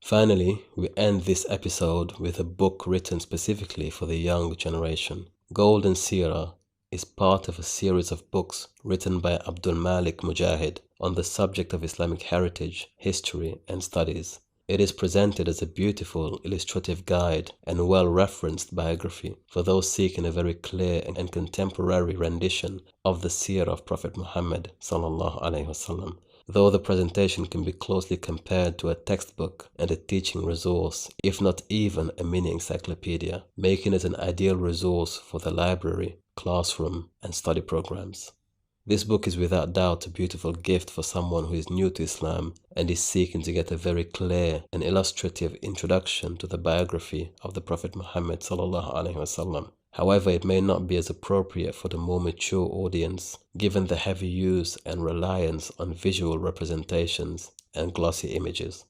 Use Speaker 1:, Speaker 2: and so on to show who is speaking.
Speaker 1: Finally, we end this episode with a book written specifically for the young generation. Golden Seerah is part of a series of books written by Abdul Malik Mujahid on the subject of Islamic heritage, history, and studies. It is presented as a beautiful, illustrative guide and well-referenced biography for those seeking a very clear and contemporary rendition of the seerah of Prophet Muhammad sallallahu alaihi wasallam. Though the presentation can be closely compared to a textbook and a teaching resource, if not even a mini encyclopedia, making it an ideal resource for the library, classroom, and study programs. This book is without doubt a beautiful gift for someone who is new to Islam and is seeking to get a very clear and illustrative introduction to the biography of the Prophet Muhammad sallallahu alaihi wasallam. However, it may not be as appropriate for the more mature audience, given the heavy use and reliance on visual representations and glossy images.